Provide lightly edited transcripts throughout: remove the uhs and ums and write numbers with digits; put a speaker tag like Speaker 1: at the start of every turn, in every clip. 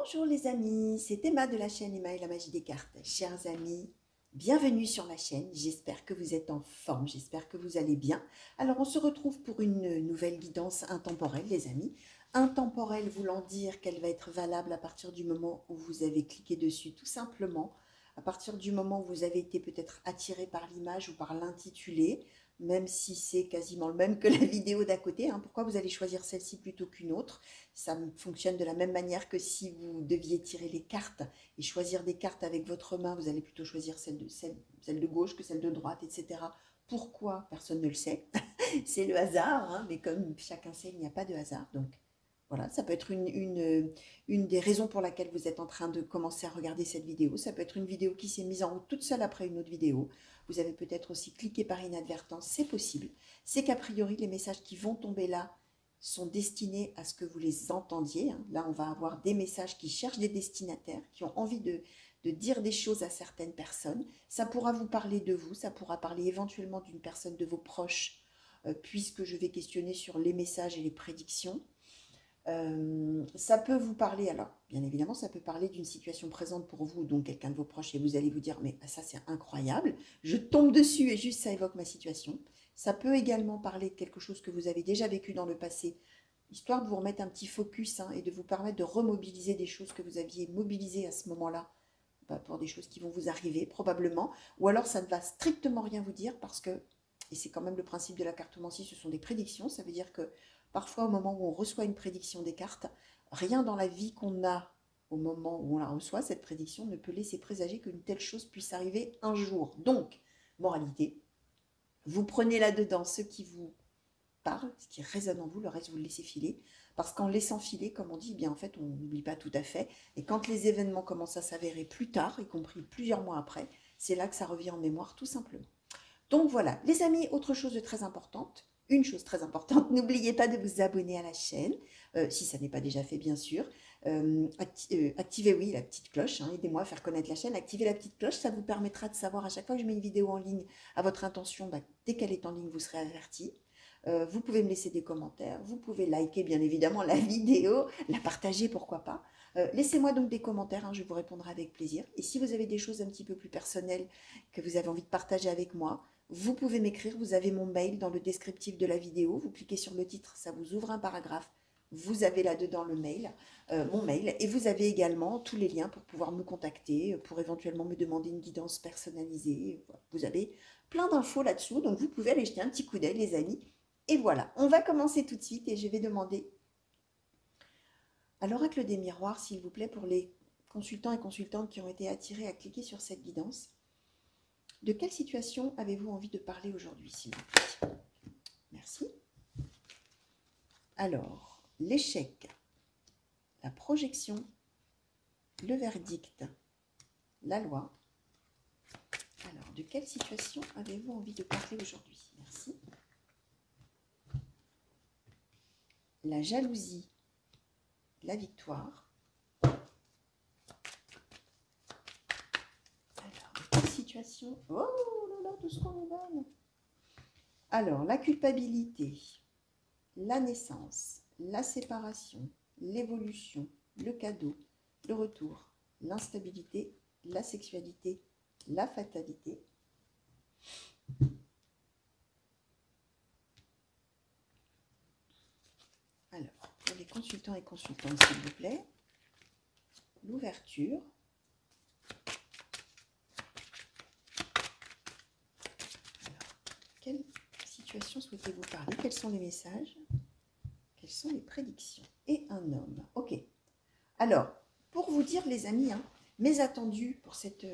Speaker 1: Bonjour les amis, c'est Emma de la chaîne Emma et la magie des cartes. Chers amis, bienvenue sur la chaîne, j'espère que vous êtes en forme, j'espère que vous allez bien. Alors on se retrouve pour une nouvelle guidance intemporelle les amis. Intemporelle voulant dire qu'elle va être valable à partir du moment où vous avez cliqué dessus, tout simplement. À partir du moment où vous avez été peut-être attiré par l'image ou par l'intitulé, même si c'est quasiment le même que la vidéo d'à côté. Pourquoi vous allez choisir celle-ci plutôt qu'une autre? Ça fonctionne de la même manière que si vous deviez tirer les cartes et choisir des cartes avec votre main, vous allez plutôt choisir celle de gauche que celle de droite, etc. Pourquoi? Personne ne le sait. C'est le hasard, mais comme chacun sait, il n'y a pas de hasard. Donc voilà, ça peut être une des raisons pour laquelle vous êtes en train de commencer à regarder cette vidéo. Ça peut être une vidéo qui s'est mise en route toute seule après une autre vidéo. Vous avez peut-être aussi cliqué par inadvertance, c'est possible. C'est qu'a priori, les messages qui vont tomber là sont destinés à ce que vous les entendiez. Là, on va avoir des messages qui cherchent des destinataires, qui ont envie de dire des choses à certaines personnes. Ça pourra vous parler de vous, ça pourra parler éventuellement d'une personne de vos proches, puisque je vais questionner sur les messages et les prédictions. Ça peut vous parler, alors bien évidemment, ça peut parler d'une situation présente pour vous, donc quelqu'un de vos proches, et vous allez vous dire, mais ça c'est incroyable, je tombe dessus et juste ça évoque ma situation. Ça peut également parler de quelque chose que vous avez déjà vécu dans le passé, histoire de vous remettre un petit focus et de vous permettre de remobiliser des choses que vous aviez mobilisées à ce moment-là, pour des choses qui vont vous arriver probablement, ou alors ça ne va strictement rien vous dire parce que, et c'est quand même le principe de la cartomancie, ce sont des prédictions, ça veut dire que parfois, au moment où on reçoit une prédiction des cartes, rien dans la vie qu'on a au moment où on la reçoit, cette prédiction ne peut laisser présager qu'une telle chose puisse arriver un jour. Donc, moralité, vous prenez là-dedans ce qui vous parle, ce qui résonne en vous, le reste vous le laissez filer. Parce qu'en laissant filer, comme on dit, bien en fait, on n'oublie pas tout à fait. Et quand les événements commencent à s'avérer plus tard, y compris plusieurs mois après, c'est là que ça revient en mémoire, tout simplement. Donc voilà, les amis, autre chose de très importante, une chose très importante, n'oubliez pas de vous abonner à la chaîne, si ça n'est pas déjà fait bien sûr. Activez, oui, la petite cloche, aidez-moi à faire connaître la chaîne. Activez la petite cloche, ça vous permettra de savoir à chaque fois que je mets une vidéo en ligne à votre intention, dès qu'elle est en ligne, vous serez averti. Vous pouvez me laisser des commentaires, vous pouvez liker bien évidemment la vidéo, la partager pourquoi pas. Laissez-moi donc des commentaires, je vous répondrai avec plaisir. Et si vous avez des choses un petit peu plus personnelles que vous avez envie de partager avec moi, vous pouvez m'écrire, vous avez mon mail dans le descriptif de la vidéo, vous cliquez sur le titre, ça vous ouvre un paragraphe, vous avez là-dedans le mail, mon mail, et vous avez également tous les liens pour pouvoir me contacter, pour éventuellement me demander une guidance personnalisée. Vous avez plein d'infos là-dessous, donc vous pouvez aller jeter un petit coup d'œil les amis. Et voilà, on va commencer tout de suite et je vais demander à l'oracle des miroirs, s'il vous plaît, pour les consultants et consultantes qui ont été attirés à cliquer sur cette guidance. De quelle situation avez-vous envie de parler aujourd'hui, s'il vous plaît? Merci. Alors, l'échec, la projection, le verdict, la loi. Alors, de quelle situation avez-vous envie de parler aujourd'hui? Merci. La jalousie, la victoire. Alors, de quelle situation? Oh là là, tout ce qu'on nous donne. Alors, la culpabilité, la naissance, la séparation, l'évolution, le cadeau, le retour, l'instabilité, la sexualité, la fatalité. Alors, pour les consultants et consultantes, s'il vous plaît, l'ouverture. Alors, quelle situation souhaitez-vous parler? Quels sont les messages? Quelles sont les prédictions? Et un homme. Ok. Alors, pour vous dire, les amis, mes attendus pour cette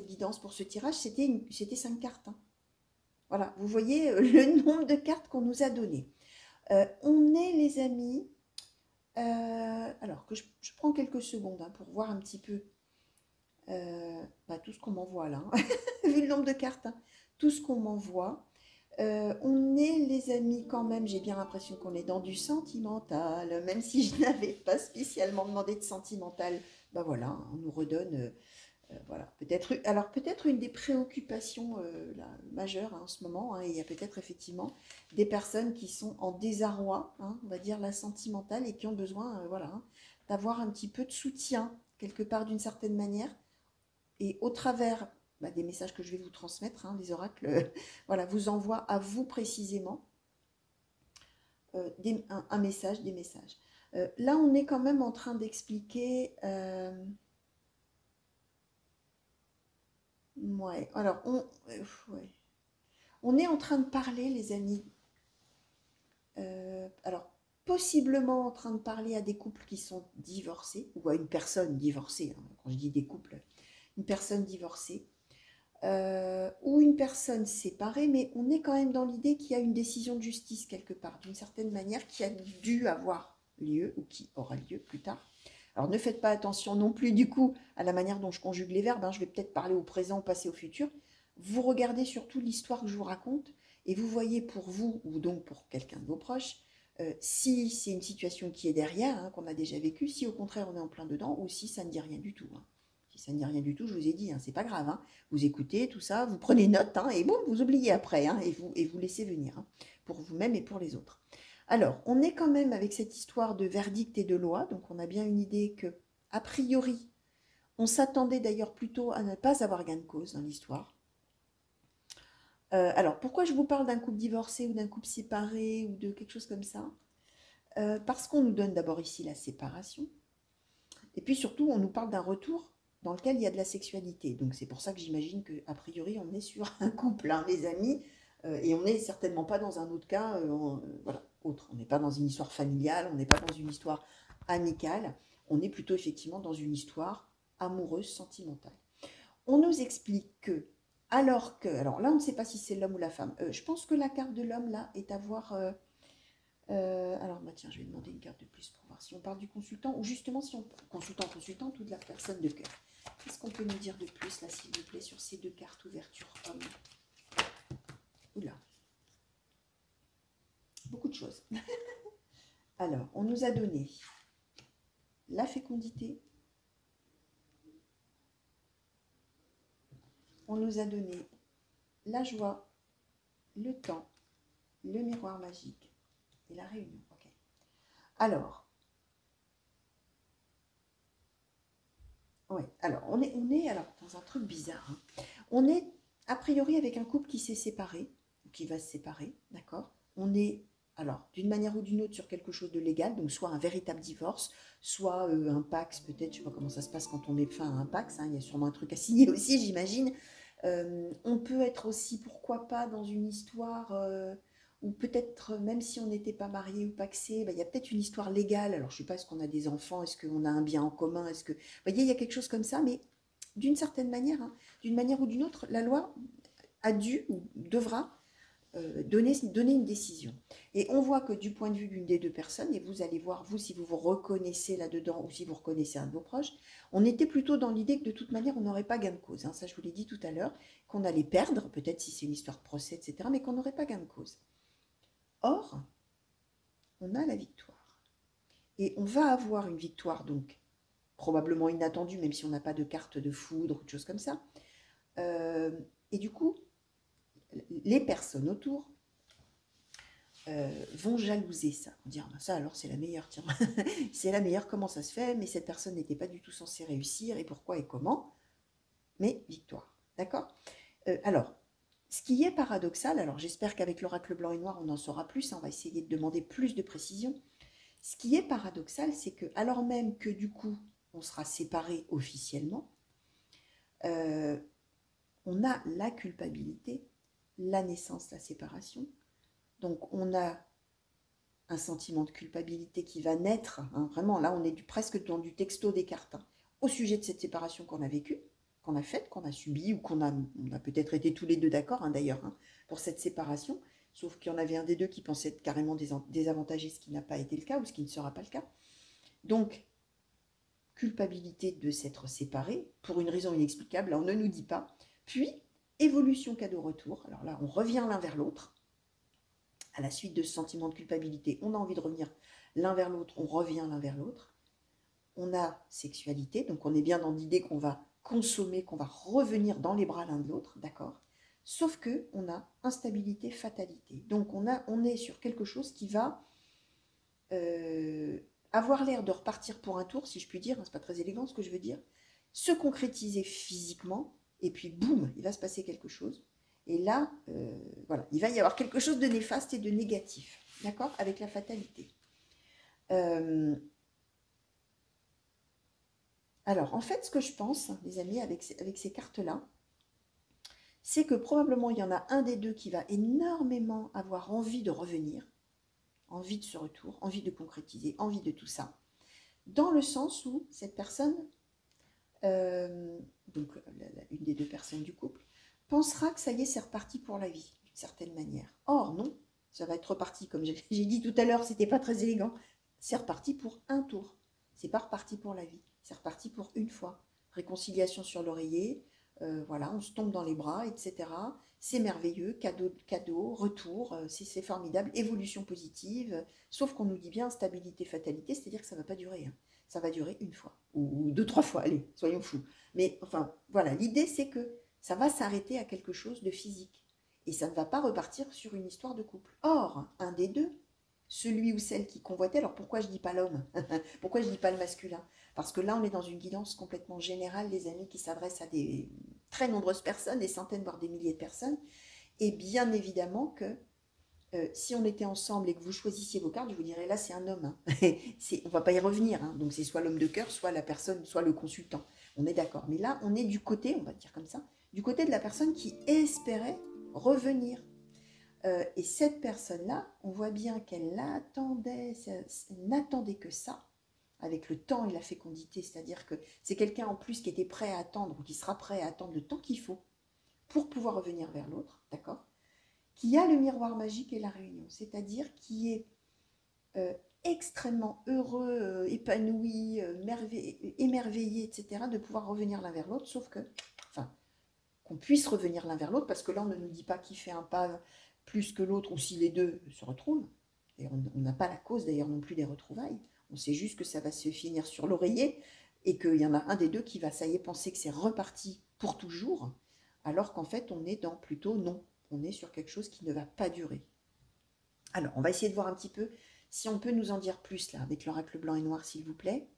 Speaker 1: guidance, pour ce tirage, c'était 5 cartes. Voilà, vous voyez le nombre de cartes qu'on nous a données. On est, les amis, alors que je prends quelques secondes pour voir un petit peu tout ce qu'on m'envoie là, vu le nombre de cartes, tout ce qu'on m'envoie. On est, les amis, quand même, j'ai bien l'impression qu'on est dans du sentimental, même si je n'avais pas spécialement demandé de sentimental. Voilà, on nous redonne, voilà, peut-être une des préoccupations majeures en ce moment, il y a peut-être effectivement des personnes qui sont en désarroi, on va dire la sentimentale, et qui ont besoin, voilà, d'avoir un petit peu de soutien, quelque part d'une certaine manière, et au travers des messages que je vais vous transmettre, hein, les oracles, voilà, vous envoient à vous précisément un message, des messages. Là, on est quand même en train d'expliquer. Ouais, alors, ouais. On est en train de parler, les amis. Alors, possiblement en train de parler à des couples qui sont divorcés, ou à une personne divorcée, hein, quand je dis des couples, une personne divorcée, ou une personne séparée, mais on est quand même dans l'idée qu'il y a une décision de justice quelque part, d'une certaine manière, qui a dû avoir lieu, ou qui aura lieu plus tard. Alors ne faites pas attention non plus du coup à la manière dont je conjugue les verbes, hein. Je vais peut-être parler au présent, au passé, au futur. Vous regardez surtout l'histoire que je vous raconte et vous voyez pour vous ou donc pour quelqu'un de vos proches, si c'est une situation qui est derrière, hein, qu'on a déjà vécue, si au contraire on est en plein dedans ou si ça ne dit rien du tout, hein. Si ça ne dit rien du tout, je vous ai dit, hein, c'est pas grave, hein. Vous écoutez tout ça, vous prenez note, hein, et bon, vous oubliez après, hein, et vous laissez venir, hein, pour vous-même et pour les autres. Alors, on est quand même avec cette histoire de verdict et de loi, donc on a bien une idée que, a priori, on s'attendait d'ailleurs plutôt à ne pas avoir gain de cause dans l'histoire. Alors, pourquoi je vous parle d'un couple divorcé ou d'un couple séparé ou de quelque chose comme ça? Parce qu'on nous donne d'abord ici la séparation, et puis surtout, on nous parle d'un retour dans lequel il y a de la sexualité. Donc c'est pour ça que j'imagine qu'a priori, on est sur un couple, hein, les amis, et on n'est certainement pas dans un autre cas, voilà, autre. On n'est pas dans une histoire familiale, on n'est pas dans une histoire amicale, on est plutôt effectivement dans une histoire amoureuse, sentimentale. On nous explique que, alors là, on ne sait pas si c'est l'homme ou la femme. Je pense que la carte de l'homme, là, est à voir. Alors, tiens, je vais demander une carte de plus pour voir si on parle du consultant ou justement si on consultante ou de la personne de cœur. Qu'est-ce qu'on peut nous dire de plus, là, s'il vous plaît, sur ces deux cartes ouverture homme? Oula, beaucoup de choses. Alors, on nous a donné la fécondité, on nous a donné la joie, le temps, le miroir magique et la réunion. Ok. Alors, ouais, alors on est alors dans un truc bizarre, hein. On est a priori avec un couple qui s'est séparé, ou qui va se séparer, d'accord? On est alors d'une manière ou d'une autre sur quelque chose de légal, donc soit un véritable divorce, soit un Pax, peut-être, je ne sais pas comment ça se passe quand on met fin à un Pax, hein, il y a sûrement un truc à signer aussi, j'imagine. On peut être aussi, pourquoi pas, dans une histoire ou peut-être même si on n'était pas marié ou paxé, il y a peut-être une histoire légale. Alors je ne sais pas, est-ce qu'on a des enfants, est-ce qu'on a un bien en commun, est-ce que, vous voyez, il y a quelque chose comme ça, mais d'une certaine manière, hein, d'une manière ou d'une autre, la loi a dû ou devra donner une décision. Et on voit que du point de vue d'une des deux personnes, et vous allez voir, vous, si vous vous reconnaissez là-dedans ou si vous reconnaissez un de vos proches, on était plutôt dans l'idée que de toute manière, on n'aurait pas gain de cause, hein. Ça, je vous l'ai dit tout à l'heure, qu'on allait perdre, peut-être si c'est une histoire de procès, etc., mais qu'on n'aurait pas gain de cause. Or, on a la victoire. Et on va avoir une victoire, donc, probablement inattendue, même si on n'a pas de carte de foudre ou de choses comme ça. Et du coup, les personnes autour vont jalouser ça. On dit, ah, ça alors c'est la meilleure, tiens, c'est la meilleure, comment ça se fait? Mais cette personne n'était pas du tout censée réussir, et pourquoi et comment? Mais victoire, d'accord? Alors, ce qui est paradoxal, alors j'espère qu'avec l'oracle blanc et noir on en saura plus, hein, on va essayer de demander plus de précision. Ce qui est paradoxal, c'est que alors même que du coup on sera séparés officiellement, euh, on a la culpabilité, la naissance, la séparation. Donc on a un sentiment de culpabilité qui va naître, hein, vraiment, là on est presque dans du texto des cartes, hein, au sujet de cette séparation qu'on a vécue, qu'on a faite, qu'on a subie, ou on a peut-être été tous les deux d'accord, hein, d'ailleurs, hein, pour cette séparation, sauf qu'il y en avait un des deux qui pensait être carrément désavantagé, ce qui n'a pas été le cas, ou ce qui ne sera pas le cas. Donc, culpabilité de s'être séparé, pour une raison inexplicable, là on ne nous dit pas, puis évolution cadeau retour, alors là on revient l'un vers l'autre, à la suite de ce sentiment de culpabilité, on a envie de revenir l'un vers l'autre, on revient l'un vers l'autre. On a sexualité, donc on est bien dans l'idée qu'on va consommer, qu'on va revenir dans les bras l'un de l'autre, d'accord? Sauf que on a instabilité, fatalité. Donc on est sur quelque chose qui va avoir l'air de repartir pour un tour, si je puis dire, hein, c'est pas très élégant ce que je veux dire, se concrétiser physiquement, et puis boum, il va se passer quelque chose. Et là, voilà, il va y avoir quelque chose de néfaste et de négatif, d'accord, avec la fatalité. Alors, en fait, ce que je pense, les amis, avec ces cartes-là, c'est que probablement il y en a un des deux qui va énormément avoir envie de revenir, envie de ce retour, envie de concrétiser, envie de tout ça, dans le sens où cette personne, donc une des deux personnes du couple, pensera que ça y est, c'est reparti pour la vie, d'une certaine manière. Or, non, ça va être reparti, comme j'ai dit tout à l'heure, c'était pas très élégant, c'est reparti pour un tour, c'est pas reparti pour la vie, c'est reparti pour une fois. Réconciliation sur l'oreiller, voilà, on se tombe dans les bras, etc. C'est merveilleux, cadeau, retour, c'est formidable, évolution positive, sauf qu'on nous dit bien stabilité, fatalité, c'est-à-dire que ça ne va pas durer, hein. Ça va durer une fois, ou deux, trois fois, allez, soyons fous. Mais enfin, voilà, l'idée c'est que ça va s'arrêter à quelque chose de physique, et ça ne va pas repartir sur une histoire de couple. Or, un des deux, celui ou celle qui convoitait, alors pourquoi je ne dis pas l'homme? Pourquoi je ne dis pas le masculin? Parce que là, on est dans une guidance complètement générale, les amis, qui s'adresse à des très nombreuses personnes, des centaines, voire des milliers de personnes. Et bien évidemment que si on était ensemble et que vous choisissiez vos cartes, je vous dirais là, c'est un homme, hein. On ne va pas y revenir, hein. Donc c'est soit l'homme de cœur, soit la personne, soit le consultant. On est d'accord. Mais là, on est du côté, on va dire comme ça, du côté de la personne qui espérait revenir. Et cette personne-là, on voit bien qu'elle n'attendait que ça, avec le temps et la fécondité, c'est-à-dire que c'est quelqu'un en plus qui était prêt à attendre, ou qui sera prêt à attendre le temps qu'il faut pour pouvoir revenir vers l'autre, d'accord? Qui a le miroir magique et la réunion, c'est-à-dire qui est extrêmement heureux, épanoui, émerveillé, etc., de pouvoir revenir l'un vers l'autre, sauf que, enfin, qu'on puisse revenir l'un vers l'autre, parce que là, on ne nous dit pas qui fait un pas plus que l'autre, ou si les deux se retrouvent. Et on n'a pas la cause d'ailleurs non plus des retrouvailles. On sait juste que ça va se finir sur l'oreiller, et qu'il y en a un des deux qui va, ça y est, penser que c'est reparti pour toujours, alors qu'en fait, on est dans plutôt non. On est sur quelque chose qui ne va pas durer. Alors, on va essayer de voir un petit peu si on peut nous en dire plus, là, avec l'oracle blanc et noir, s'il vous plaît,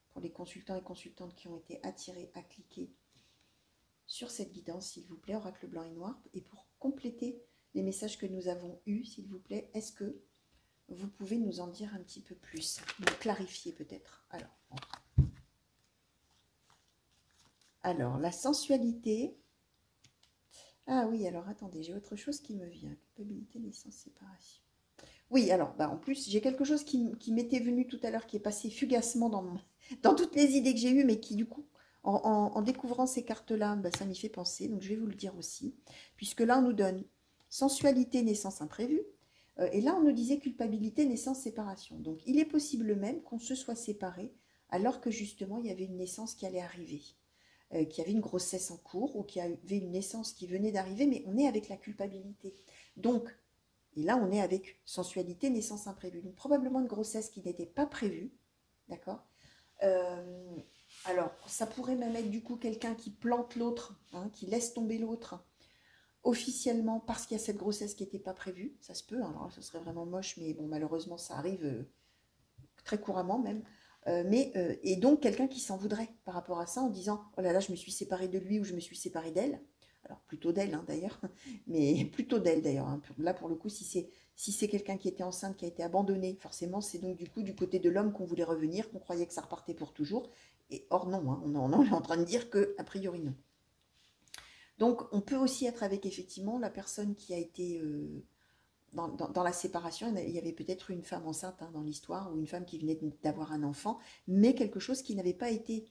Speaker 1: pour les consultants et consultantes qui ont été attirés à cliquer sur cette guidance, s'il vous plaît, oracle blanc et noir. Et pour compléter les messages que nous avons eus, s'il vous plaît, est-ce que vous pouvez nous en dire un petit peu plus, nous clarifier peut-être? Alors, la sensualité. Ah oui, alors attendez, j'ai autre chose qui me vient. Culpabilité, naissance, séparation. Oui, alors, en plus, j'ai quelque chose qui m'était venu tout à l'heure, qui est passé fugacement dans toutes les idées que j'ai eues, mais qui, du coup, en découvrant ces cartes-là, ça m'y fait penser. Donc, je vais vous le dire aussi. Puisque là, on nous donne sensualité, naissance imprévue. Et là, on nous disait culpabilité, naissance, séparation. Donc, il est possible même qu'on se soit séparés alors que, justement, il y avait une naissance qui allait arriver. Qu'il y avait une grossesse en cours ou qu'il y avait une naissance qui venait d'arriver, mais on est avec la culpabilité. Donc, et là, on est avec sensualité, naissance imprévue. Donc, probablement une grossesse qui n'était pas prévue. D'accord. Alors, ça pourrait même être du coup quelqu'un qui plante l'autre, hein, qui laisse tomber l'autre officiellement parce qu'il y a cette grossesse qui n'était pas prévue. Ça se peut, hein. Alors, ce serait vraiment moche, mais bon, malheureusement, ça arrive très couramment même. Et donc, quelqu'un qui s'en voudrait par rapport à ça en disant « Oh là là, je me suis séparée de lui ou je me suis séparée d'elle ». Alors, plutôt d'elle, hein, d'ailleurs, mais plutôt d'elle, d'ailleurs, hein. Là, pour le coup, si c'est quelqu'un qui était enceinte, qui a été abandonné, forcément, c'est donc du coup du côté de l'homme qu'on voulait revenir, qu'on croyait que ça repartait pour toujours. Et or, non, hein, on est en train de dire qu'a priori, non. Donc, on peut aussi être avec, effectivement, la personne qui a été... dans la séparation, il y avait peut-être une femme enceinte, hein, dans l'histoire, ou une femme qui venait d'avoir un enfant, mais quelque chose qui n'avait pas été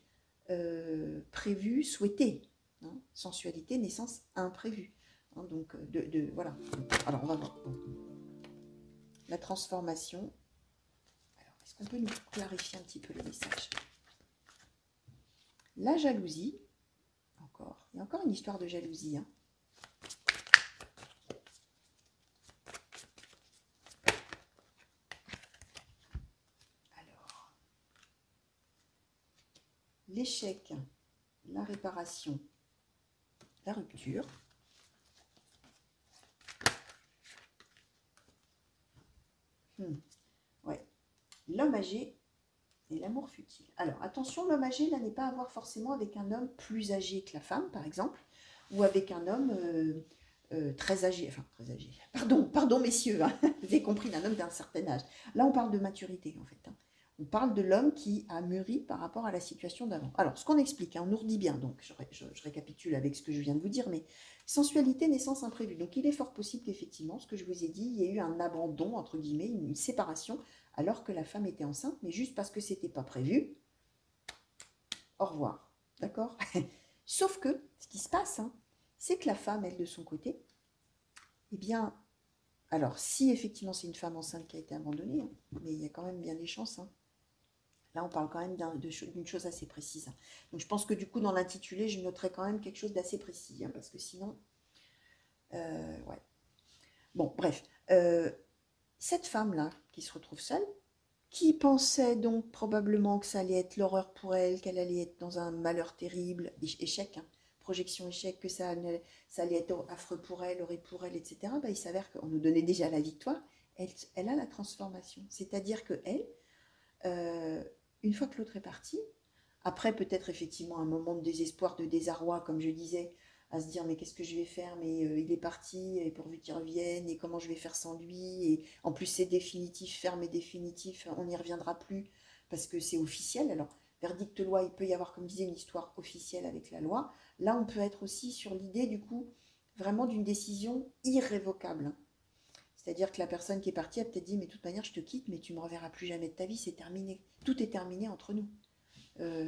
Speaker 1: prévu, souhaité, hein. Sensualité, naissance imprévue, hein, donc voilà. Alors on va voir la transformation. Alors, est-ce qu'on peut nous clarifier un petit peu le message? La jalousie, encore, il y a encore une histoire de jalousie, hein. L'échec, la réparation, la rupture. Ouais. L'homme âgé Et l'amour futile. Alors, attention, l'homme âgé, là, n'est pas à voir forcément avec un homme plus âgé que la femme, par exemple, ou avec un homme très âgé, enfin, très âgé, pardon, messieurs, hein, vous avez compris, d'un homme d'un certain âge. Là, on parle de maturité, en fait. Hein. On parle de l'homme qui a mûri par rapport à la situation d'avant. Alors, ce qu'on explique, hein, on nous redit bien, donc je récapitule avec ce que je viens de vous dire, mais sensualité, naissance imprévue. Donc, il est fort possible qu'effectivement, ce que je vous ai dit, il y ait eu un abandon, entre guillemets, une séparation, alors que la femme était enceinte, mais juste parce que c'était pas prévu, au revoir. D'accord. Sauf que, ce qui se passe, hein, c'est que la femme, elle, de son côté, eh bien, alors, si effectivement c'est une femme enceinte qui a été abandonnée, hein, mais il y a quand même bien des chances, hein. Là, on parle quand même d'une chose assez précise. Hein. Donc, je pense que du coup, dans l'intitulé, je noterai quand même quelque chose d'assez précis, hein, parce que sinon, ouais. Bon, bref. Cette femme-là, qui se retrouve seule, qui pensait donc probablement que ça allait être l'horreur pour elle, qu'elle allait être dans un malheur terrible, échec, hein, projection échec, que ça allait être affreux pour elle, horrible pour elle, etc. Bah, il s'avère qu'on nous donnait déjà la victoire, elle a la transformation. C'est-à-dire que elle, une fois que l'autre est parti, après peut-être effectivement un moment de désespoir, de désarroi, comme je disais, à se dire mais qu'est-ce que je vais faire, mais il est parti, et pourvu qu'il revienne, et comment je vais faire sans lui, et en plus c'est définitif, ferme et définitif, on n'y reviendra plus, parce que c'est officiel. Alors, verdict loi, il peut y avoir, comme je disais, une histoire officielle avec la loi. Là, on peut être aussi sur l'idée, du coup, vraiment d'une décision irrévocable. Hein. C'est-à-dire que la personne qui est partie a peut-être dit, mais de toute manière, je te quitte, mais tu ne me reverras plus jamais de ta vie, c'est terminé. Tout est terminé entre nous.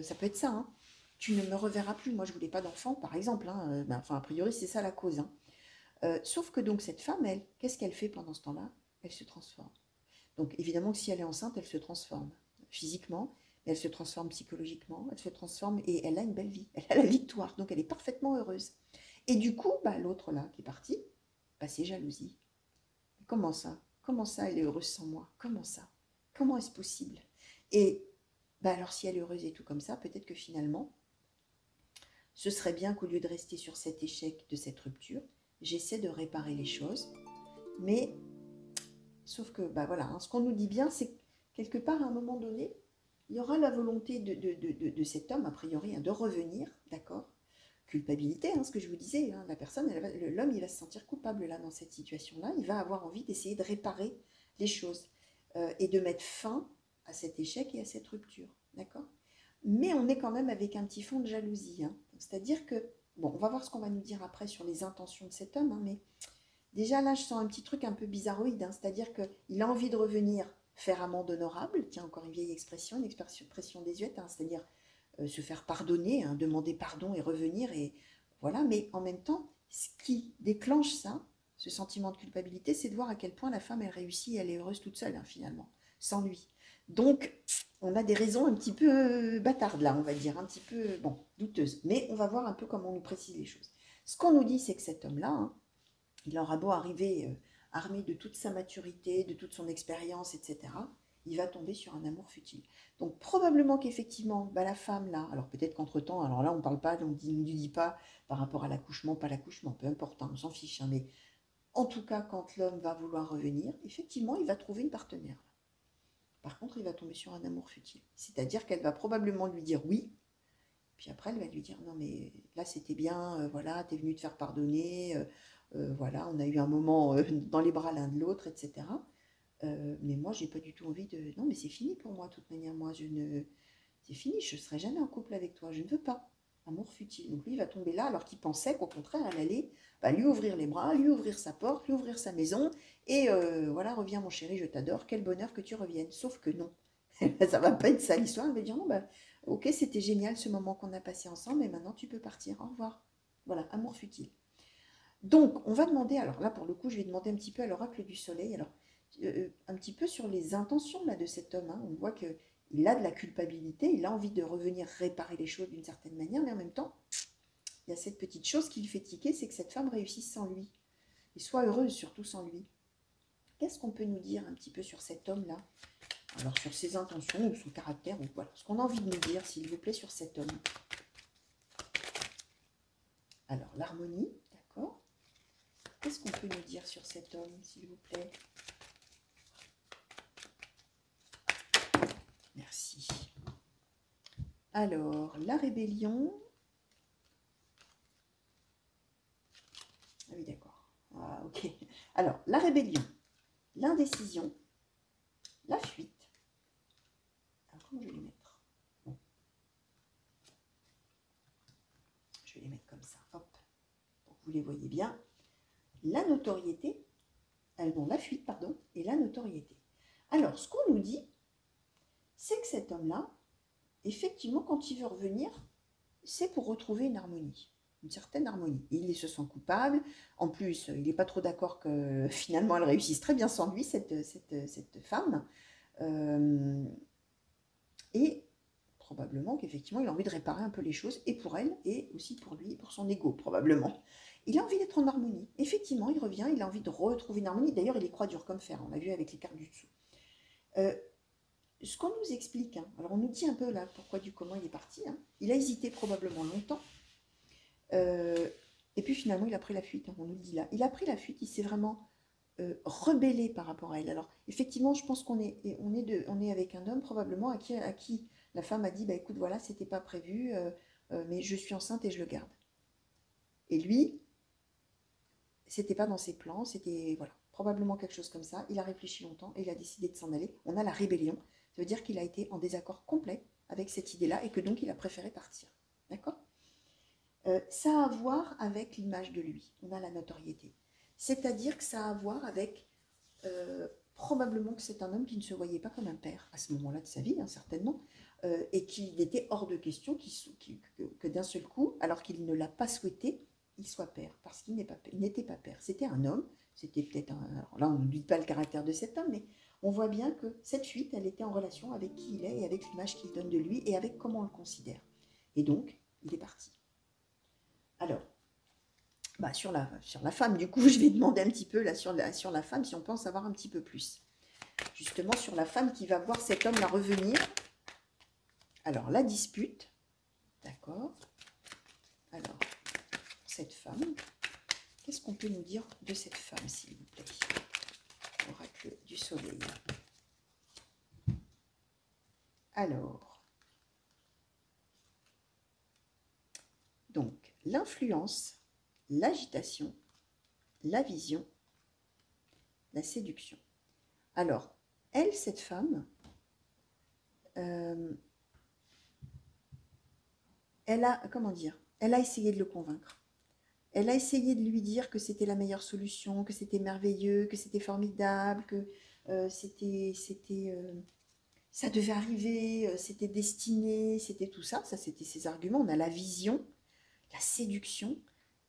Speaker 1: Ça peut être ça, hein. Tu ne me reverras plus. Moi, je voulais pas d'enfant, par exemple. Hein. Enfin, a priori, c'est ça la cause. Hein. Sauf que donc cette femme, elle, qu'est-ce qu'elle fait pendant ce temps-là? Elle se transforme. Donc évidemment que si elle est enceinte, elle se transforme physiquement, mais elle se transforme psychologiquement, elle se transforme et elle a une belle vie. Elle a la victoire, donc elle est parfaitement heureuse. Et du coup, bah, l'autre là qui est parti, bah, c'est jalousie. Comment ça? Comment ça, elle est heureuse sans moi? Comment ça? Comment est-ce possible? Et bah alors si elle est heureuse et tout comme ça, peut-être que finalement, ce serait bien qu'au lieu de rester sur cet échec de cette rupture, j'essaie de réparer les choses. Mais, sauf que, bah voilà, hein, ce qu'on nous dit bien, c'est que quelque part, à un moment donné, il y aura la volonté de cet homme, a priori, hein, de revenir, d'accord? Culpabilité, hein, ce que je vous disais, hein, la personne, l'homme, il va se sentir coupable là, dans cette situation-là. Il va avoir envie d'essayer de réparer les choses et de mettre fin à cet échec et à cette rupture, d'accord? Mais on est quand même avec un petit fond de jalousie. Hein. C'est-à-dire que, bon, on va voir ce qu'on va nous dire après sur les intentions de cet homme, hein, mais déjà là, je sens un petit truc un peu bizarroïde, hein, c'est-à-dire qu'il a envie de revenir faire amende honorable, tiens, encore une expression désuète, hein, c'est-à-dire se faire pardonner, hein, demander pardon et revenir, et voilà, mais en même temps, ce qui déclenche ça, ce sentiment de culpabilité, c'est de voir à quel point la femme, elle réussit, elle est heureuse toute seule, hein, finalement, sans lui. Donc, on a des raisons un petit peu bâtardes là, on va dire, un petit peu, bon, douteuses. Mais on va voir un peu comment on nous précise les choses. Ce qu'on nous dit, c'est que cet homme-là, hein, il aura beau arriver armé de toute sa maturité, de toute son expérience, etc., il va tomber sur un amour futile. Donc probablement qu'effectivement, bah, la femme là, alors peut-être qu'entre-temps, alors là on ne parle pas, on ne lui dit pas par rapport à l'accouchement, pas l'accouchement, peu importe, hein, on s'en fiche, hein, mais en tout cas quand l'homme va vouloir revenir, effectivement il va trouver une partenaire. Par contre, il va tomber sur un amour futile. C'est-à-dire qu'elle va probablement lui dire oui, puis après, elle va lui dire non, mais là, c'était bien, voilà, t'es venu te faire pardonner, voilà, on a eu un moment dans les bras l'un de l'autre, etc. Mais moi, j'ai pas du tout envie de. Non, mais c'est fini pour moi, de toute manière. Moi, je ne. C'est fini, je ne serai jamais en couple avec toi, je ne veux pas. Amour futile. Donc lui, il va tomber là, alors qu'il pensait qu'au contraire, elle allait bah, lui ouvrir les bras, lui ouvrir sa porte, lui ouvrir sa maison, et voilà, reviens mon chéri, je t'adore, quel bonheur que tu reviennes. Sauf que non. Ça va pas être ça l'histoire, elle va dire non, bah, ok, c'était génial ce moment qu'on a passé ensemble, mais maintenant tu peux partir, au revoir. Voilà, amour futile. Donc, on va demander, alors là pour le coup, je vais demander un petit peu à l'oracle du soleil, alors un petit peu sur les intentions là, de cet homme. Hein. On voit qu'il a de la culpabilité, il a envie de revenir réparer les choses d'une certaine manière, mais en même temps, il y a cette petite chose qui lui fait tiquer, c'est que cette femme réussisse sans lui, et soit heureuse surtout sans lui. Qu'est-ce qu'on peut nous dire un petit peu sur cet homme-là? Alors sur ses intentions ou son caractère, ou voilà, ce qu'on a envie de nous dire, s'il vous plaît, sur cet homme. Alors, l'harmonie, d'accord. Qu'est-ce qu'on peut nous dire sur cet homme, s'il vous plaît? Merci. Alors, la rébellion. Ah oui, d'accord. Ah, ok. Alors, la rébellion, l'indécision, la fuite. Alors, comment je vais les mettre? Bon. Je vais les mettre comme ça. Hop. Donc, vous les voyez bien. La notoriété, non, la fuite, pardon, et la notoriété. Alors, ce qu'on nous dit, c'est que cet homme-là, effectivement, quand il veut revenir, c'est pour retrouver une harmonie, une certaine harmonie. Il se sent coupable. En plus, il n'est pas trop d'accord que finalement elle réussisse très bien sans lui, cette femme. Et probablement qu'effectivement, il a envie de réparer un peu les choses, et pour elle, et aussi pour lui, pour son ego, probablement. Il a envie d'être en harmonie. Effectivement, il revient, il a envie de retrouver une harmonie. D'ailleurs, il y croit dur comme fer, on l'a vu avec les cartes du dessous. Ce qu'on nous explique, hein, alors on nous dit un peu là pourquoi du comment il est parti, hein. Il a hésité probablement longtemps, et puis finalement il a pris la fuite, hein, on nous le dit là. Il a pris la fuite, il s'est vraiment rebellé par rapport à elle. Alors effectivement, je pense qu'on est avec un homme probablement à qui la femme a dit, bah écoute, voilà, c'était pas prévu, mais je suis enceinte et je le garde. Et lui, c'était pas dans ses plans, c'était voilà, probablement quelque chose comme ça. Il a réfléchi longtemps et il a décidé de s'en aller. On a la rébellion, ça veut dire qu'il a été en désaccord complet avec cette idée-là et que donc il a préféré partir. D'accord? Ça a à voir avec l'image de lui. On a la notoriété. C'est-à-dire que ça a à voir avec probablement que c'est un homme qui ne se voyait pas comme un père à ce moment-là de sa vie, hein, certainement, et qu'il était hors de question que d'un seul coup, alors qu'il ne l'a pas souhaité, il soit père, parce qu'il n'était pas père. C'était un homme, c'était peut-être un... Alors là, on ne dit pas le caractère de cet homme, mais on voit bien que cette fuite, elle était en relation avec qui il est et avec l'image qu'il donne de lui et avec comment on le considère. Et donc, il est parti. Alors, bah sur la femme, du coup, je vais demander un petit peu là, sur la femme, si on peut en savoir un petit peu plus. Justement, sur la femme qui va voir cet homme-là revenir. Alors, la dispute. D'accord. Alors, cette femme. Qu'est-ce qu'on peut nous dire de cette femme, s'il vous plaît? Oracle du soleil. Alors. Donc, l'influence, l'agitation, la vision, la séduction. Alors, elle, cette femme, elle a, comment dire, elle a essayé de le convaincre. Elle a essayé de lui dire que c'était la meilleure solution, que c'était merveilleux, que c'était formidable, que ça devait arriver, c'était destiné, c'était tout ça. Ça, c'était ses arguments. On a la vision, la séduction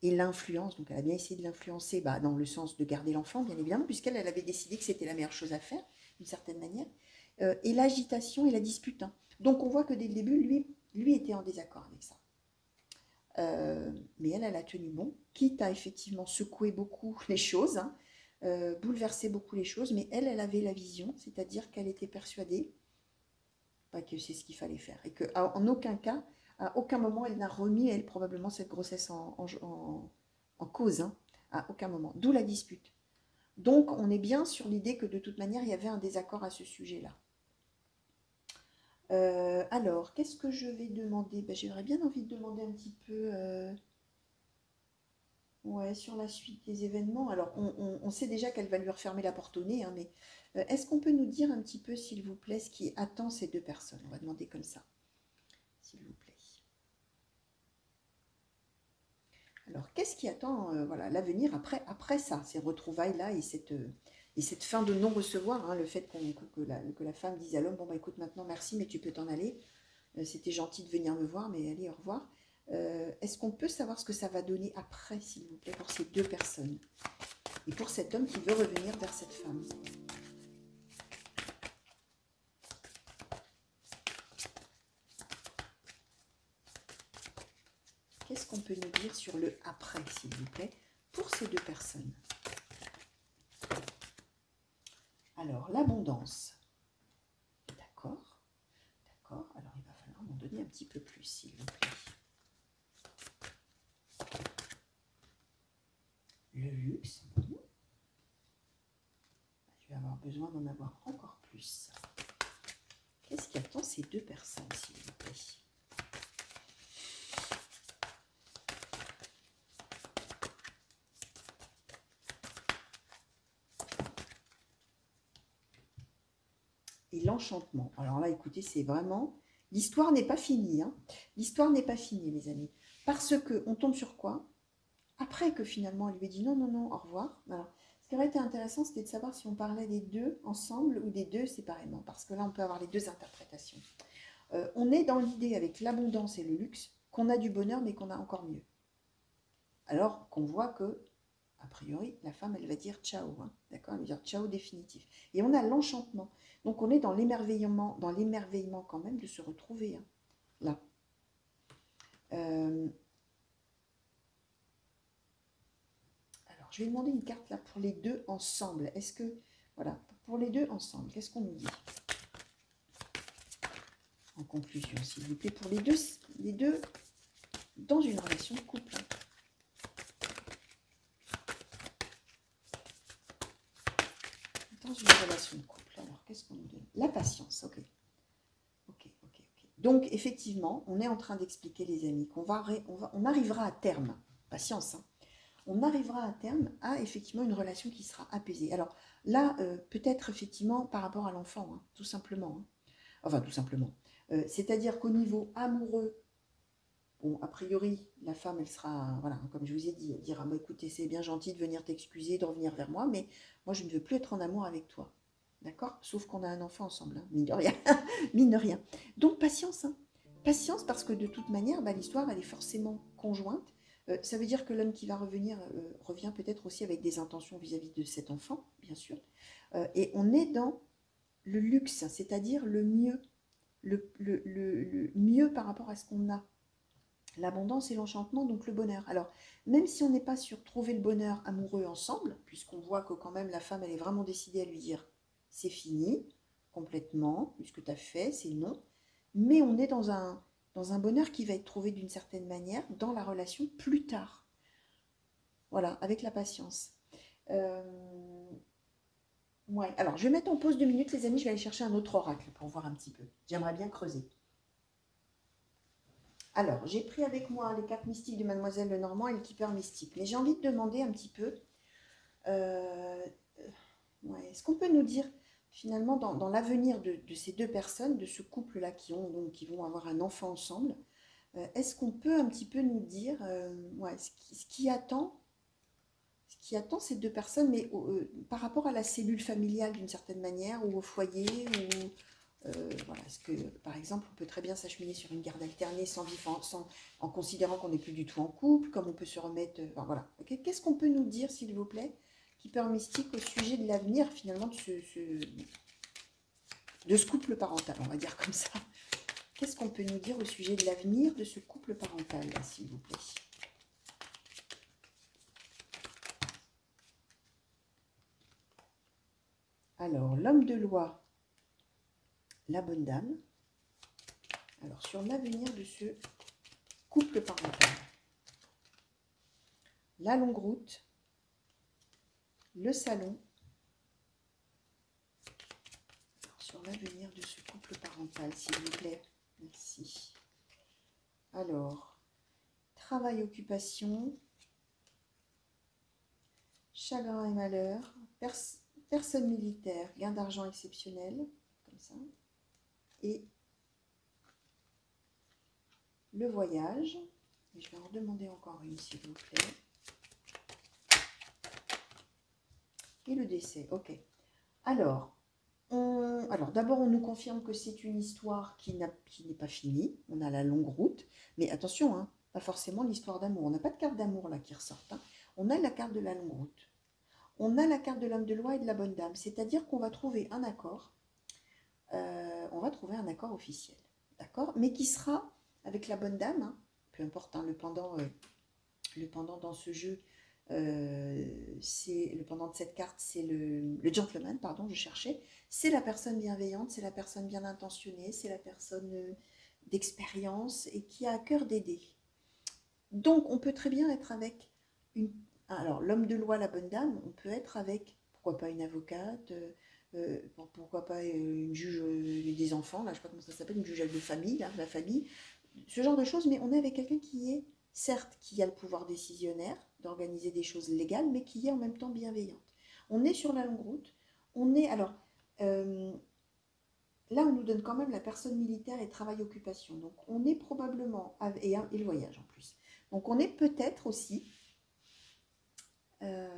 Speaker 1: et l'influence. Donc, elle a bien essayé de l'influencer dans le sens de garder l'enfant, bien évidemment, puisqu'elle avait décidé que c'était la meilleure chose à faire, d'une certaine manière. Et l'agitation et la dispute, hein. Donc, on voit que dès le début, lui était en désaccord avec ça. Mais elle a tenu bon, quitte à effectivement secouer beaucoup les choses, hein, bouleverser beaucoup les choses, mais elle avait la vision, c'est-à-dire qu'elle était persuadée que c'est ce qu'il fallait faire, et qu'en aucun cas, à aucun moment, elle n'a remis, elle, probablement, cette grossesse en cause, hein, à aucun moment, d'où la dispute. Donc, on est bien sur l'idée que de toute manière, il y avait un désaccord à ce sujet-là. Alors, qu'est-ce que je vais demander? J'aurais bien envie de demander un petit peu ouais, sur la suite des événements. Alors, on sait déjà qu'elle va lui refermer la porte au nez, hein, mais est-ce qu'on peut nous dire un petit peu, s'il vous plaît, ce qui attend ces deux personnes? On va demander comme ça, s'il vous plaît. Alors, qu'est-ce qui attend voilà, l'avenir après ça, ces retrouvailles-là et cette fin de non-recevoir, hein, le fait que la femme dise à l'homme, bon, bah écoute, maintenant, merci, mais tu peux t'en aller. C'était gentil de venir me voir, mais allez, au revoir. Est-ce qu'on peut savoir ce que ça va donner après, s'il vous plaît, pour ces deux personnes? Et pour cet homme qui veut revenir vers cette femme? Qu'est-ce qu'on peut nous dire sur le après, s'il vous plaît, pour ces deux personnes? Alors, l'abondance. D'accord. D'accord. Alors, il va falloir m'en donner un petit peu plus, s'il vous plaît. Le luxe. Je vais avoir besoin d'en avoir encore plus. Qu'est-ce qui attend ces deux personnes, s'il vous plaît? et l'enchantement. Alors là, écoutez, c'est vraiment... L'histoire n'est pas finie, hein. L'histoire n'est pas finie, les amis. Parce que on tombe sur quoi? Après que finalement, elle lui dit non, non, non, au revoir. Alors, ce qui aurait été intéressant, c'était de savoir si on parlait des deux ensemble ou des deux séparément. Parce que là, on peut avoir les deux interprétations. On est dans l'idée avec l'abondance et le luxe qu'on a du bonheur, mais qu'on a encore mieux. Alors qu'on voit que, a priori, la femme, elle va dire ciao, hein, d'accord? Elle va dire ciao définitif. Et on a l'enchantement. Donc on est dans l'émerveillement quand même de se retrouver, hein, là. Alors, je vais demander une carte là pour les deux ensemble. Est-ce que, voilà, pour les deux ensemble, qu'est-ce qu'on nous dit? En conclusion, s'il vous plaît, pour les deux dans une relation de couple. Hein. Dans une relation de couple. Alors, qu'est-ce qu'on nous donne? La patience, ok. Ok. Donc, effectivement, on est en train d'expliquer, les amis, on arrivera à terme, patience, hein, on arrivera à terme à, effectivement, une relation qui sera apaisée. Alors, là, peut-être, effectivement, par rapport à l'enfant, hein, tout simplement. Hein. Enfin, tout simplement. C'est-à-dire qu'au niveau amoureux, bon, a priori, la femme, elle sera, voilà, comme je vous ai dit, elle dira, bah, écoutez, c'est bien gentil de venir t'excuser, de revenir vers moi, mais moi, je ne veux plus être en amour avec toi. D'accord? Sauf qu'on a un enfant ensemble, hein, mine de rien. Mine de rien. Donc, patience, hein. Patience, parce que de toute manière, bah, l'histoire, elle est forcément conjointe. Ça veut dire que l'homme qui va revenir revient peut-être aussi avec des intentions vis-à-vis de cet enfant, bien sûr. Et on est dans le luxe, c'est-à-dire le mieux, le mieux par rapport à ce qu'on a. L'abondance et l'enchantement, donc le bonheur. Alors, même si on n'est pas sur trouver le bonheur amoureux ensemble, puisqu'on voit que quand même la femme, elle est vraiment décidée à lui dire c'est fini, complètement, puisque tu as fait, c'est non. Mais on est dans un bonheur qui va être trouvé d'une certaine manière dans la relation plus tard. Voilà, avec la patience. Ouais, alors je vais mettre en pause 2 minutes, les amis, je vais aller chercher un autre oracle pour voir un petit peu. J'aimerais bien creuser. Alors, j'ai pris avec moi les cartes mystiques de Mademoiselle Lenormand et le keeper mystique. Mais j'ai envie de demander un petit peu, euh, ouais, est-ce qu'on peut nous dire finalement dans l'avenir de ces deux personnes, de ce couple-là qui vont avoir un enfant ensemble, est-ce qu'on peut un petit peu nous dire ouais, ce qui attend ces deux personnes, mais par rapport à la cellule familiale d'une certaine manière, ou au foyer, ou voilà, est-ce que, par exemple, on peut très bien s'acheminer sur une garde alternée sans vivre en considérant qu'on n'est plus du tout en couple, comme on peut se remettre... enfin, voilà. Qu'est-ce qu'on peut nous dire, s'il vous plaît, Keeper Mystique, au sujet de l'avenir, finalement, de ce couple parental, on va dire comme ça. Qu'est-ce qu'on peut nous dire au sujet de l'avenir de ce couple parental, s'il vous plaît? Alors, l'homme de loi, la bonne dame. Alors, sur l'avenir de ce couple parental. La longue route, le salon. Alors, sur l'avenir de ce couple parental, s'il vous plaît. Merci. Alors, travail, occupation, chagrin et malheur, personne militaire, gain d'argent exceptionnel, comme ça. Et le voyage. Et je vais en demander encore une, s'il vous plaît. Et le décès, ok. Alors, d'abord, on nous confirme que c'est une histoire qui n'est pas finie. On a la longue route. Mais attention, hein, pas forcément l'histoire d'amour. On n'a pas de carte d'amour là qui ressort. Hein. On a la carte de la longue route. On a la carte de l'homme de loi et de la bonne dame. C'est-à-dire qu'on va trouver un accord. On va trouver un accord officiel. D'accord? Mais qui sera avec la bonne dame. Hein, peu importe, hein, le pendant dans ce jeu, c'est le pendant de cette carte, c'est le gentleman, pardon, je cherchais. C'est la personne bienveillante, c'est la personne bien intentionnée, c'est la personne d'expérience et qui a à cœur d'aider. Donc, on peut très bien être avec alors l'homme de loi, la bonne dame, on peut être avec, pourquoi pas une avocate, pourquoi pas une juge des enfants, là, je ne sais pas comment ça s'appelle, une juge de famille, là, la famille, ce genre de choses, mais on est avec quelqu'un qui est, certes, qui a le pouvoir décisionnaire d'organiser des choses légales, mais qui est en même temps bienveillante. On est sur la longue route, on est, alors, euh, là, on nous donne quand même la personne militaire et travail-occupation. Donc, on est probablement, et le voyage en plus. Donc, on est peut-être aussi, ouais,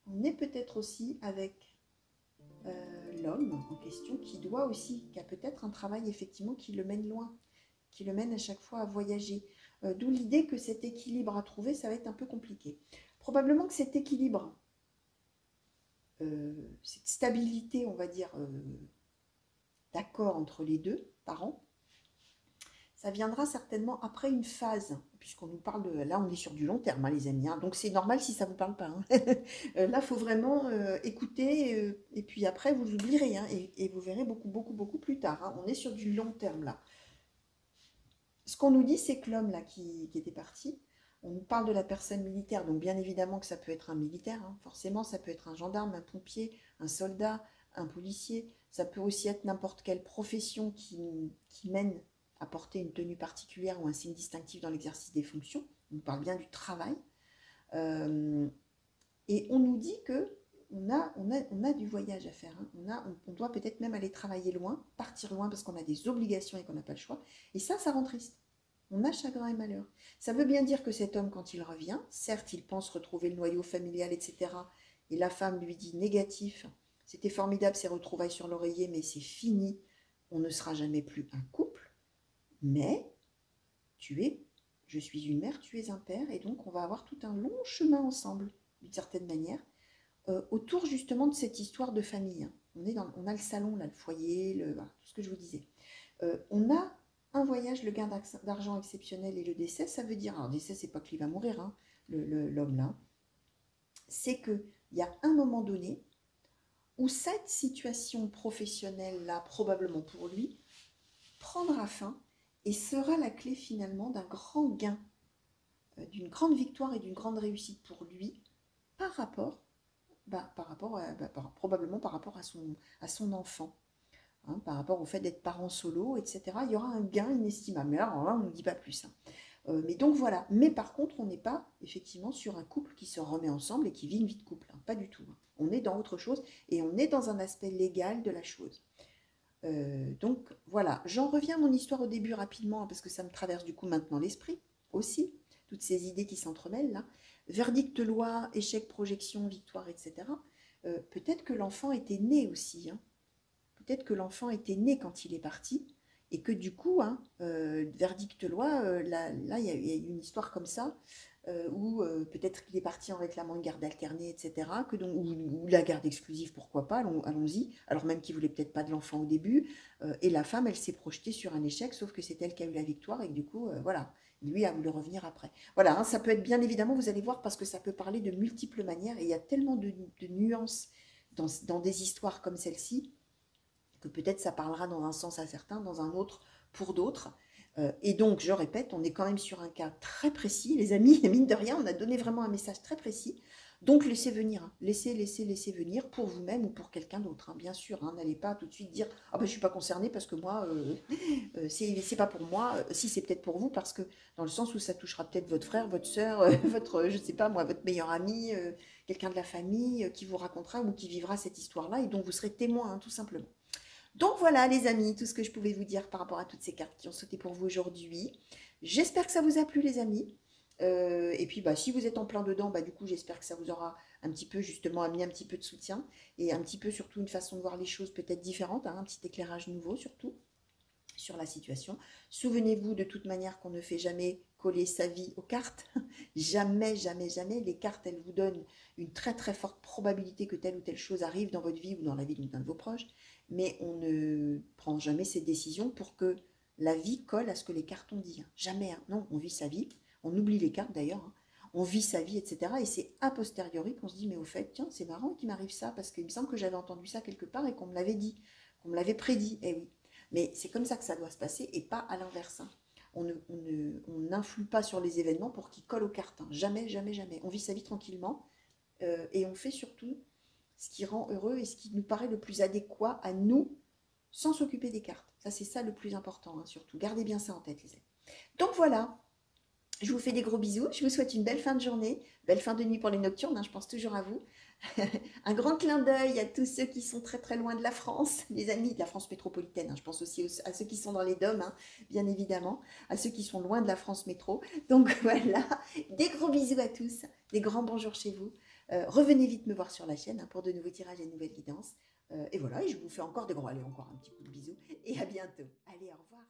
Speaker 1: on est peut-être aussi avec l'homme en question qui a peut-être un travail effectivement qui le mène loin, qui le mène à chaque fois à voyager. D'où l'idée que cet équilibre à trouver, ça va être un peu compliqué. Probablement que cet équilibre, cette stabilité, on va dire, d'accord entre les deux parents, ça viendra certainement après une phase, puisqu'on nous parle de... Là, on est sur du long terme, hein, les amis, hein, donc c'est normal si ça ne vous parle pas. Hein. Là, il faut vraiment écouter, et puis après, vous oublierez, hein, et vous verrez beaucoup, beaucoup, beaucoup plus tard. Hein. On est sur du long terme, là. Ce qu'on nous dit, c'est que l'homme, là, qui était parti, on nous parle de la personne militaire, donc bien évidemment que ça peut être un militaire, hein, forcément, ça peut être un gendarme, un pompier, un soldat, un policier, ça peut aussi être n'importe quelle profession qui mène à porter une tenue particulière ou un signe distinctif dans l'exercice des fonctions. On parle bien du travail. Euh, et on nous dit que on a du voyage à faire. Hein. On doit peut-être même aller travailler loin, partir loin parce qu'on a des obligations et qu'on n'a pas le choix. Et ça rend triste. On a chagrin et malheur. Ça veut bien dire que cet homme, quand il revient, certes, il pense retrouver le noyau familial, etc. Et la femme lui dit négatif. C'était formidable ces retrouvailles sur l'oreiller, mais c'est fini. On ne sera jamais plus un couple. Mais je suis une mère, tu es un père, et donc on va avoir tout un long chemin ensemble, d'une certaine manière, autour justement de cette histoire de famille. Hein. On a le salon, là, le foyer, voilà, tout ce que je vous disais. On a un voyage, le gain d'argent exceptionnel et le décès, ça veut dire, alors décès, c'est pas qu'il va mourir, hein, l'homme là, c'est qu'il y a un moment donné où cette situation professionnelle là, probablement pour lui, prendra fin et sera la clé finalement d'un grand gain, d'une grande victoire et d'une grande réussite pour lui par rapport, probablement par rapport à son enfant. Hein, par rapport au fait d'être parent solo, etc. Il y aura un gain inestimable. Mais alors là, on ne dit pas plus. Hein. Mais donc voilà. Mais par contre, on n'est pas effectivement sur un couple qui se remet ensemble et qui vit une vie de couple. Hein. Pas du tout. Hein. On est dans autre chose et on est dans un aspect légal de la chose. Donc voilà. J'en reviens à mon histoire au début rapidement parce que ça me traverse du coup maintenant l'esprit aussi. Toutes ces idées qui s'entremêlent là. Verdict, loi, échec, projection, victoire, etc. Peut-être que l'enfant était né aussi. Hein. Peut-être que l'enfant était né quand il est parti et que du coup, hein, verdict loi, là, il y a eu une histoire comme ça, où peut-être qu'il est parti en réclamant une garde alternée, etc., ou la garde exclusive, pourquoi pas, allons-y, alors même qu'il voulait peut-être pas de l'enfant au début, et la femme, elle s'est projetée sur un échec, sauf que c'est elle qui a eu la victoire, et que du coup, voilà, lui a voulu revenir après. Voilà, hein, ça peut être bien évidemment, vous allez voir, parce que ça peut parler de multiples manières, et il y a tellement de nuances dans des histoires comme celle-ci, que peut-être ça parlera dans un sens à certains, dans un autre pour d'autres. Et donc, je répète, on est quand même sur un cas très précis, les amis, et mine de rien, on a donné vraiment un message très précis. Donc, laissez venir, hein. Laissez venir pour vous-même ou pour quelqu'un d'autre, hein, bien sûr. Hein. N'allez pas tout de suite dire « Ah ben, je ne suis pas concernée parce que moi, c'est pas pour moi. Si, c'est peut-être pour vous parce que dans le sens où ça touchera peut-être votre frère, votre soeur, votre, je sais pas moi, votre meilleur ami, quelqu'un de la famille qui vous racontera ou qui vivra cette histoire-là et dont vous serez témoin, hein, tout simplement. Donc voilà les amis, tout ce que je pouvais vous dire par rapport à toutes ces cartes qui ont sauté pour vous aujourd'hui. J'espère que ça vous a plu les amis. Et puis si vous êtes en plein dedans, du coup j'espère que ça vous aura un petit peu justement amené un petit peu de soutien et un petit peu surtout une façon de voir les choses peut-être différente, hein, un petit éclairage nouveau surtout sur la situation. Souvenez-vous de toute manière qu'on ne fait jamais coller sa vie aux cartes. Jamais, jamais, jamais. Les cartes, elles vous donnent une très très forte probabilité que telle ou telle chose arrive dans votre vie ou dans la vie d'un de vos proches. Mais on ne prend jamais ces décisions pour que la vie colle à ce que les cartes ont dit. Jamais. Hein. Non, on vit sa vie. On oublie les cartes d'ailleurs. Hein. On vit sa vie, etc. Et c'est a posteriori qu'on se dit, mais au fait, tiens, c'est marrant qu'il m'arrive ça, parce qu'il me semble que j'avais entendu ça quelque part et qu'on me l'avait dit, qu'on me l'avait prédit. Eh oui. Mais c'est comme ça que ça doit se passer et pas à l'inverse. Hein. On n'influe pas sur les événements pour qu'ils collent aux cartes. Hein. Jamais, jamais, jamais. On vit sa vie tranquillement et on fait surtout ce qui rend heureux et ce qui nous paraît le plus adéquat à nous sans s'occuper des cartes. Ça, c'est ça le plus important, hein, surtout. Gardez bien ça en tête, les amis. Donc voilà, Je vous fais des gros bisous. Je vous souhaite une belle fin de journée, belle fin de nuit pour les nocturnes, hein, je pense toujours à vous. Un grand clin d'œil à tous ceux qui sont très très loin de la France, les amis de la France métropolitaine, hein. Je pense aussi à ceux qui sont dans les DOM, hein, bien évidemment, à ceux qui sont loin de la France métro. Donc voilà, des gros bisous à tous, des grands bonjours chez vous. Revenez vite me voir sur la chaîne, hein, pour de nouveaux tirages et de nouvelles guidances. Et voilà, et je vous fais encore des gros, allez, encore un petit coup de bisous, et à bientôt. Allez, au revoir.